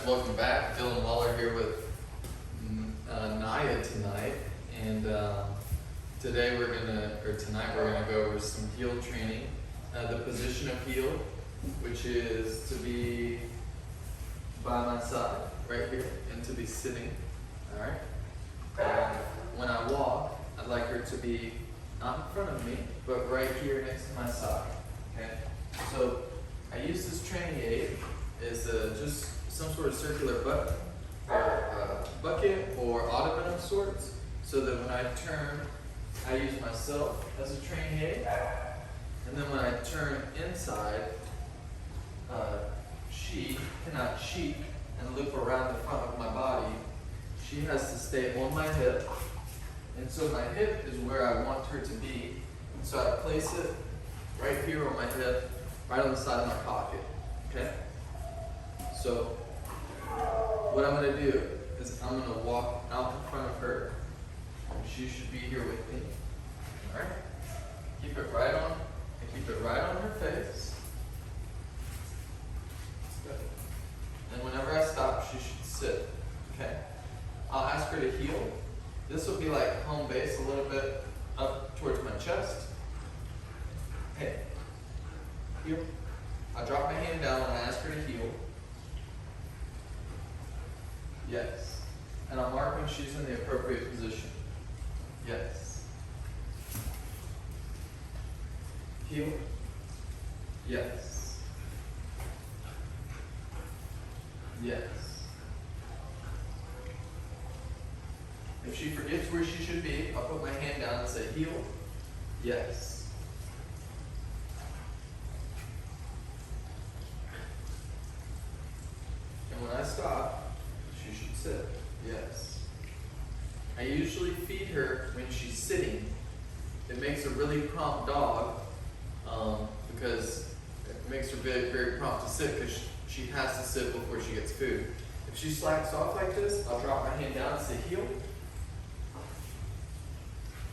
welcome back. Dylan Waller here with Naya tonight, and tonight we're gonna go over some heel training. The position of heel, which is to be by my side, right here, and to be sitting. All right. And when I walk, I'd like her to be not in front of me, but right here next to my side. Okay. So I use this training aid as just some sort of circular bucket or ottoman of sorts, so that when I turn, I use myself as a training aid, and then when I turn inside, she cannot cheek and loop around the front of my body. She has to stay on my hip, and so my hip is where I want her to be, and so I place it right here on my hip, right on the side of my pocket. Okay? So what I'm going to do is I'm going to walk out in front of her, and she should be here with me. All right? Keep it right on, and keep it right on her face. Good. And whenever I stop, she should sit. Okay? I'll ask her to heel. This will be like home base, a little bit up towards my chest. Okay. Heel. I drop my hand down and I ask her to heel. Yes. And I'll mark when she's in the appropriate position. Yes. Heel. Yes. Yes. If she forgets where she should be, I'll put my hand down and say heel. Yes. And when I stop, she should sit. Yes. I usually feed her when she's sitting. It makes a really prompt dog because it makes her very, very prompt to sit because she has to sit before she gets food. If she slacks off like this, I'll drop my hand down and say heel.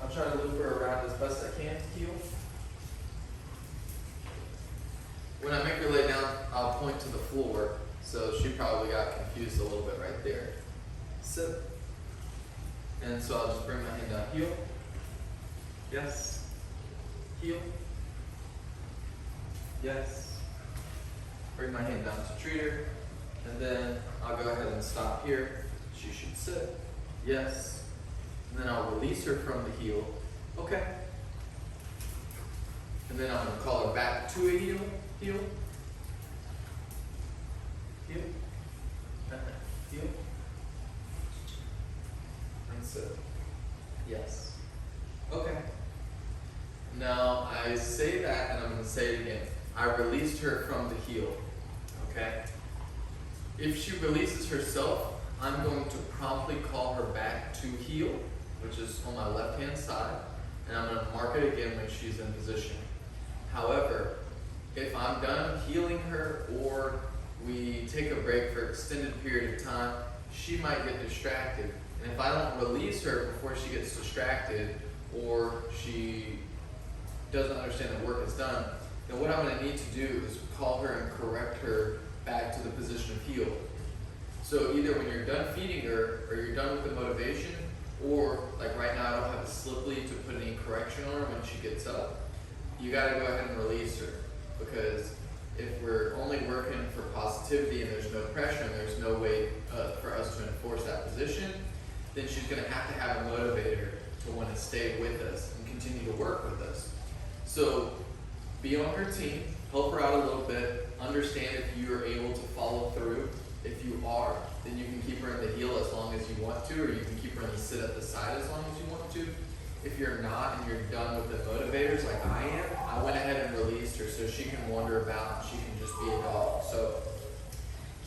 I'll try to loop her around as best I can to heel. When I make her lay down, I'll point to the floor, so she probably got confused a little bit right there. Sit. And so I'll just bring my hand down. Heel. Yes. Heel. Yes. Bring my hand down to treat her. And then I'll go ahead and stop here. She should sit. Yes. And then I'll release her from the heel. Okay. And then I'm going to call her back to a heel. Heel. Heel. Heel. And sit. Yes. Okay. Now I say that and I'm going to say it again. I released her from the heel. Okay? If she releases herself, I'm going to promptly call her back to heel, which is on my left-hand side, and I'm going to mark it again when she's in position. However, if I'm done healing her or we take a break for an extended period of time, she might get distracted. And if I don't release her before she gets distracted or she doesn't understand that work is done, then what I'm going to need to do is call her and correct her back to the position of heel. So either when you're done feeding her or you're done with the motivation, or like right now I don't have a slip lead to put any correction on her when she gets up, you got to go ahead and release her. Because if we're only working for positivity and there's no pressure and there's no way for us to enforce that position, then she's going to have a motivator to want to stay with us and continue to work with us. So be on her team, help her out a little bit, understand if you are able to follow through. If you are, then you can keep her in the heel as long as you want to, or you can keep her in the sit at the side as long as you want to. If you're not and you're done with the motivators like I am, I went ahead and released her so she can wander about and she can just be a dog. So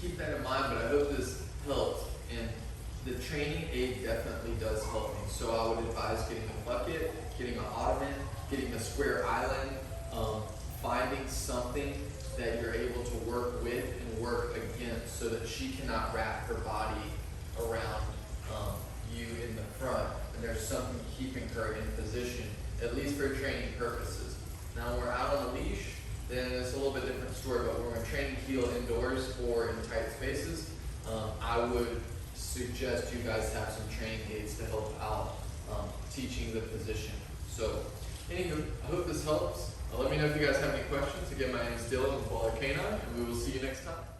keep that in mind, but I hope this helped. And the training aid definitely does help me. So I would advise getting a bucket, getting an ottoman, getting a square island, finding something that you're able to work with and work against so that she cannot wrap her body around you in the front, and there's something keeping her in position, at least for training purposes. Now when we're out on a leash, then it's a little bit different story, but when we're training heel indoors or in tight spaces, I would suggest you guys have some training aids to help out teaching the position. So, anywho, I hope this helps. Let me know if you guys have any questions. Again, my name is Dylan with Waller Canine, and we will see you next time.